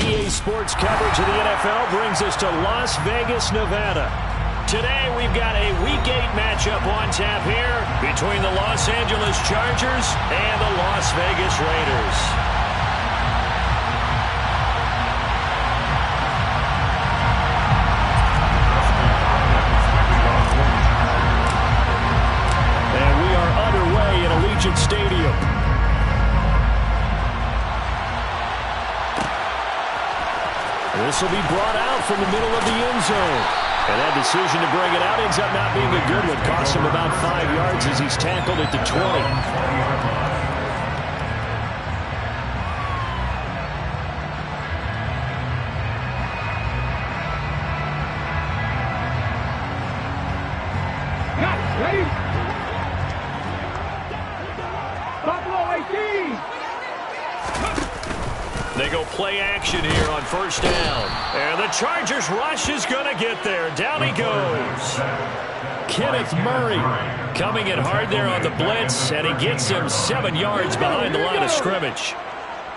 EA Sports coverage of the NFL brings us to Las Vegas, Nevada. Today we've got a Week 8 matchup on tap here between the Los Angeles Chargers and the Las Vegas Raiders. And we are underway at Allegiant Stadium. This will be brought out from the middle of the end zone. And that decision to bring it out ends up not being a good one. Cost him about 5 yards as he's tackled at the 20. They go play action here on first down. And the Chargers rush is going to get there. Down he goes. Kenneth Murray coming in hard there on the blitz, and he gets him 7 yards behind the line of scrimmage.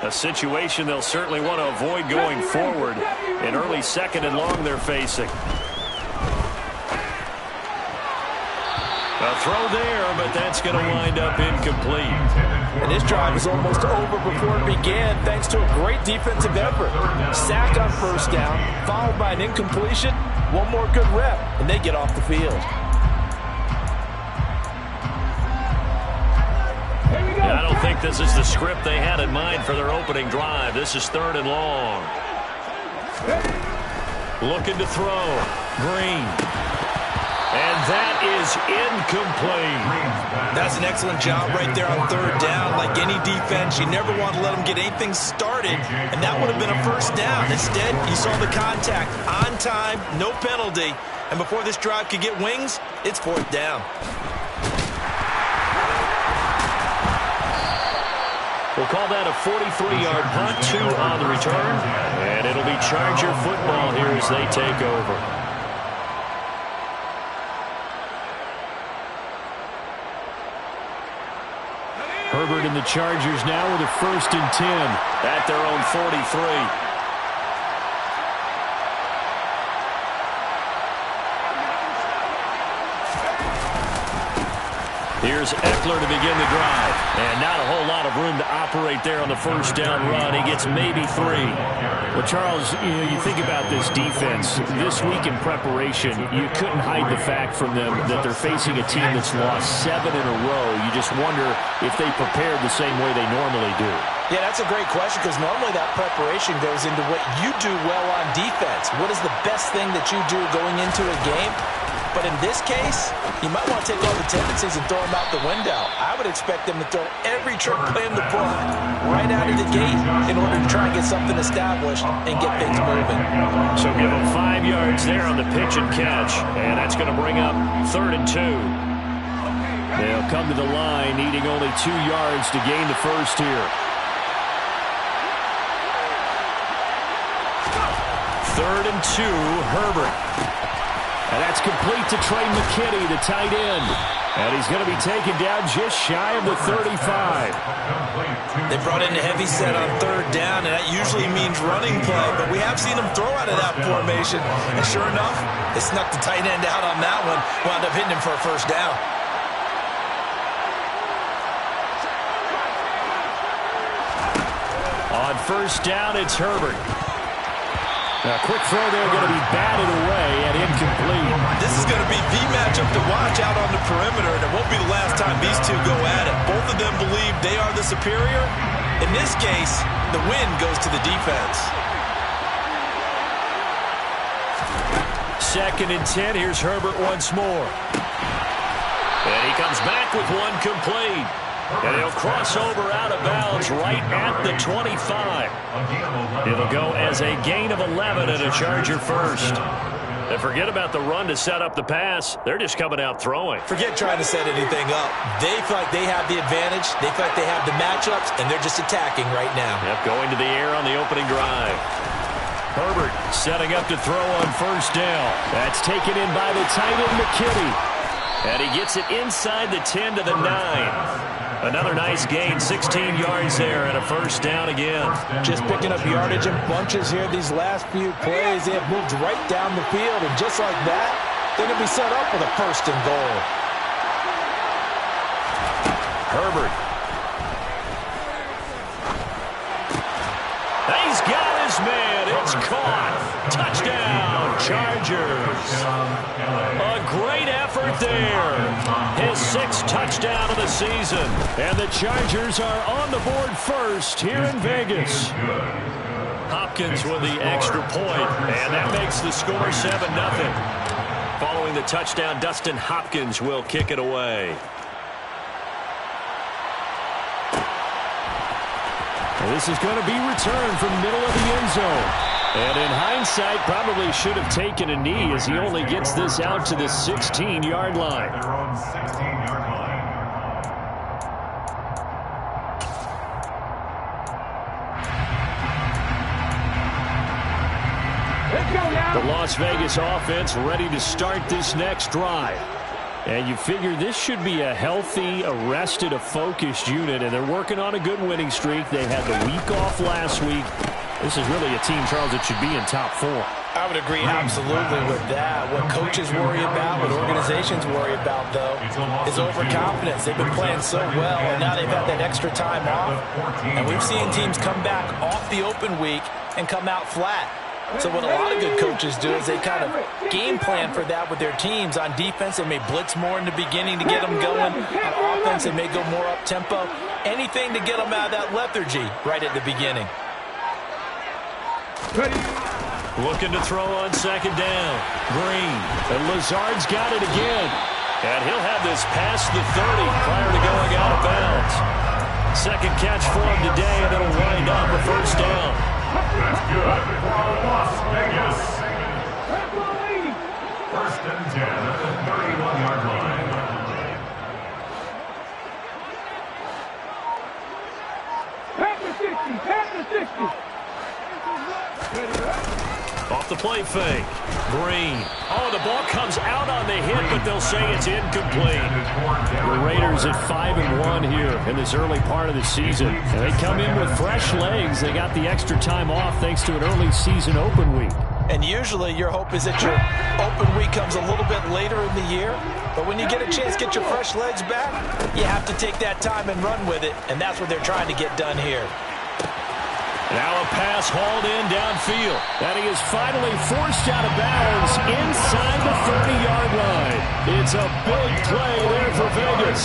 A situation they'll certainly want to avoid going forward. An early second and long they're facing. A throw there, but that's going to wind up incomplete. And this drive is almost over before it began thanks to a great defensive effort. Sack on first down, followed by an incompletion. One more good rep, and they get off the field. I don't think this is the script they had in mind for their opening drive. This is third and long. Looking to throw. Green. And that is incomplete. That's an excellent job right there on third down. Like any defense, you never want to let them get anything started, and that would have been a first down. Instead, you saw the contact on time, no penalty, and before this drive could get wings, it's fourth down. We'll call that a 43-yard punt, 2 on the return, and it'll be Charger football here as they take over. Herbert and the Chargers now with a 1st and 10 at their own 43. Here's Eckler to begin the drive. And not a whole lot of room to operate there on the first down run. He gets maybe 3. Well, Charles, you think about this defense. This week in preparation, you couldn't hide the fact from them that they're facing a team that's lost 7 in a row. You just wonder if they prepared the same way they normally do. Yeah, that's a great question because normally that preparation goes into what you do well on defense. What is the best thing that you do going into a game? But in this case, you might want to take all the tendencies and throw them out the window. I would expect them to throw every trick plan in the book right out of the gate in order to try and get something established and get things moving. So give them 5 yards there on the pitch and catch. And that's going to bring up 3rd and 2. They'll come to the line needing only 2 yards to gain the first here. 3rd and 2, Herbert. And that's complete to Trey McKinney, the tight end. And he's going to be taken down just shy of the 35. They brought in a heavy set on third down, and that usually means running play. But we have seen them throw out of that formation. And sure enough, they snuck the tight end out on that one. Wound up hitting him for a first down. On first down, it's Herbert. A quick throw there going to be batted away and incomplete. This is going to be the matchup to watch out on the perimeter, and it won't be the last time these two go at it. Both of them believe they are the superior. In this case, the win goes to the defense. 2nd and 10. Here's Herbert once more. And he comes back with one complete. And he'll cross over out of bounds right at the 25. It'll go as a gain of 11 and a Charger first. And forget about the run to set up the pass. They're just coming out throwing. Forget trying to set anything up. They feel like they have the advantage. They feel like they have the matchups, and they're just attacking right now. Yep, going to the air on the opening drive. Herbert setting up to throw on first down. That's taken in by the tight end, McKinney. And he gets it inside the 10 to the 9. Another nice gain, 16 yards there and a first down again. Just picking up yardage in bunches here these last few plays. They have moved right down the field, and just like that, they're going to be set up for the first and goal. Herbert. He's got his man. It's caught. Touchdown, Chargers. A great effort there. His 6th touchdown of the season. And the Chargers are on the board first here in Vegas. Hopkins with the extra point, and that makes the score 7-0. Following the touchdown, Dustin Hopkins will kick it away. This is going to be returned from middle of the end zone. And in hindsight, probably should have taken a knee as he only gets this out to the 16-yard line. The Las Vegas offense ready to start this next drive. And you figure this should be a healthy, arrested, a focused unit, and they're working on a good winning streak. They had the week off last week. This is really a team, Charles, that should be in top 4. I would agree absolutely with that. What coaches worry about, what organizations worry about, though, is overconfidence. They've been playing so well, and now they've had that extra time off. And we've seen teams come back off the open week and come out flat. So what a lot of good coaches do is they kind of game plan for that with their teams. On defense, they may blitz more in the beginning to get them going. On offense, they may go more up-tempo. Anything to get them out of that lethargy right at the beginning. Looking to throw on second down. Green. And Lazard's got it again. And he'll have this past the 30 prior to going out of bounds. Second catch for him today, and it'll wind up a first down. That's good for Las Vegas. First and 10 at the 31-yard line. Pass the 60. Off the play fake. Green. Oh, the ball comes out on the hit, but they'll say it's incomplete. The Raiders at 5-1 here in this early part of the season. And they come in with fresh legs. They got the extra time off thanks to an early season open week. And usually your hope is that your open week comes a little bit later in the year. But when you get a chance to get your fresh legs back, you have to take that time and run with it. And that's what they're trying to get done here. Now a pass hauled in downfield. And he is finally forced out of bounds inside the 30-yard line. It's a big play there for Vegas.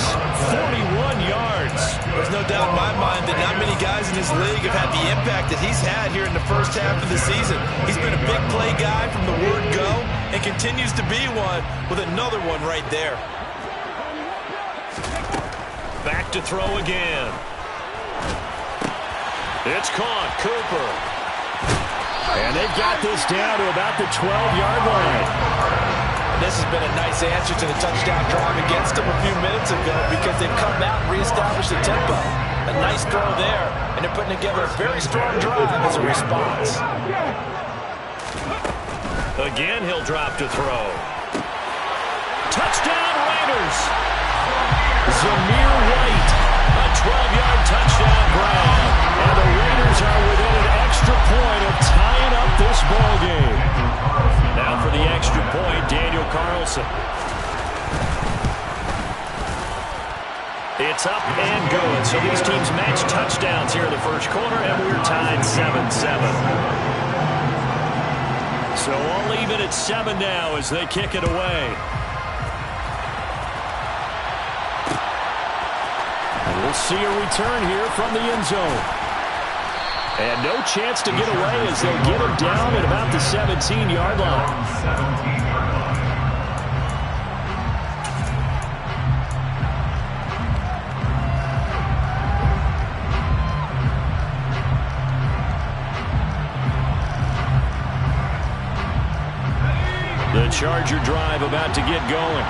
41 yards. There's no doubt in my mind that not many guys in this league have had the impact that he's had here in the first half of the season. He's been a big play guy from the word go and continues to be one with another one right there. Back to throw again. It's caught. Cooper. And they've got this down to about the 12-yard line. This has been a nice answer to the touchdown drive against them a few minutes ago because they've come out and reestablished the tempo. A nice throw there, and they're putting together a very strong drive as a response. Again, he'll drop to throw. Touchdown, Raiders. Zamir White. A 12-yard touchdown grab. And the Raiders are within an extra point of tying up this ball game. Now for the extra point, Daniel Carlson. It's up and good. So these teams match touchdowns here in the first quarter, and we're tied 7-7. So all even at 7 now as they kick it away. And we'll see a return here from the end zone. And no chance to get away as they'll get him down at about the 17-yard line. The Charger drive about to get going.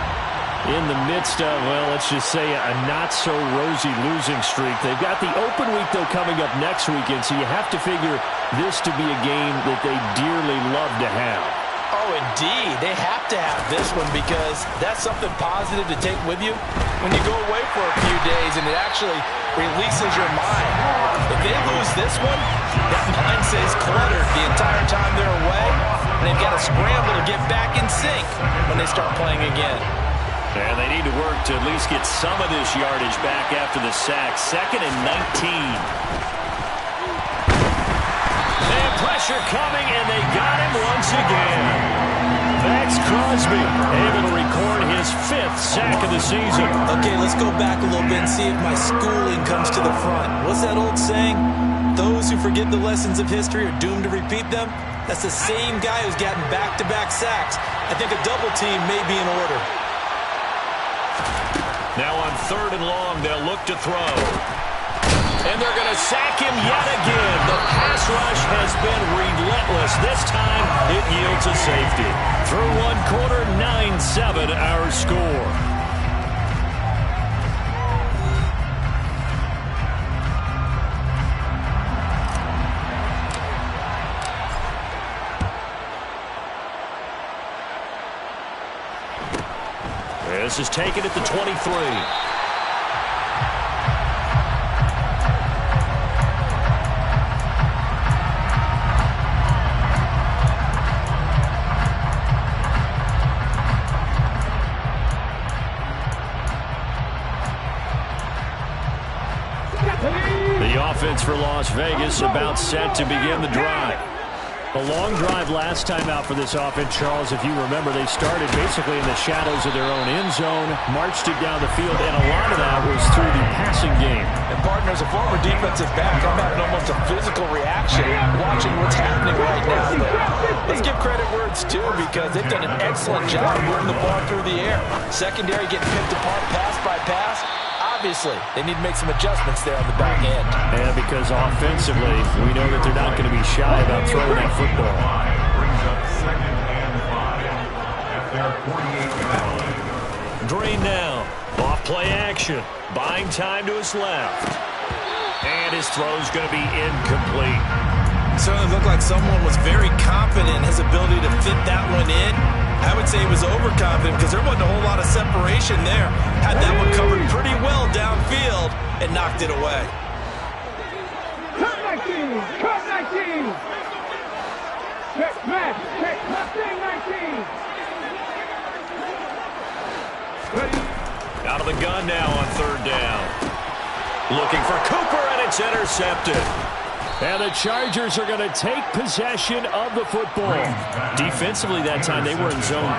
In the midst of, well, let's just say a not-so-rosy losing streak. They've got the open week, though, coming up next weekend, so you have to figure this to be a game that they dearly love to have. Oh, indeed. They have to have this one because that's something positive to take with you when you go away for a few days, and it actually releases your mind. If they lose this one, that mind stays cluttered the entire time they're away, and they've got to scramble to get back in sync when they start playing again. And they need to work to at least get some of this yardage back after the sack. 2nd and 19. And pressure coming, and they got him once again. Max Crosby able to record his 5th sack of the season. Okay, let's go back a little bit and see if my schooling comes to the front. What's that old saying? Those who forget the lessons of history are doomed to repeat them. That's the same guy who's gotten back-to-back sacks. I think a double team may be in order. Now on 3rd and long, they'll look to throw. And they're going to sack him yet again. The pass rush has been relentless. This time, it yields a safety. Through 1 quarter, 9-7 our score. This is taken at the 23. The offense for Las Vegas about set to begin the drive. A long drive last time out for this offense, Charles. If you remember, they started basically in the shadows of their own end zone, marched it down the field, and a lot of that was through the passing game. And, partner, as a former defensive back, I'm having almost a physical reaction watching what's happening right now. But let's give credit where it's due because they've done an excellent job moving the ball through the air. Secondary getting picked apart pass by pass. Obviously, they need to make some adjustments there on the back end. And because offensively, we know that they're not going to be shy about throwing that football. Brings up 2nd and 5 at their 48-yard line. Green now. Off play action. Buying time to his left. And his throw's going to be incomplete. Certainly looked like someone was very confident in his ability to fit that one in. I would say he was overconfident because there wasn't a whole lot of separation there. Had that one covered pretty well downfield and knocked it away. Cut 19! Cut 19! Check, match! Check, left thing 19! Ready? Out of the gun now on 3rd down. Looking for Cooper, and it's intercepted. And the Chargers are going to take possession of the football. Defensively that time, they were in zone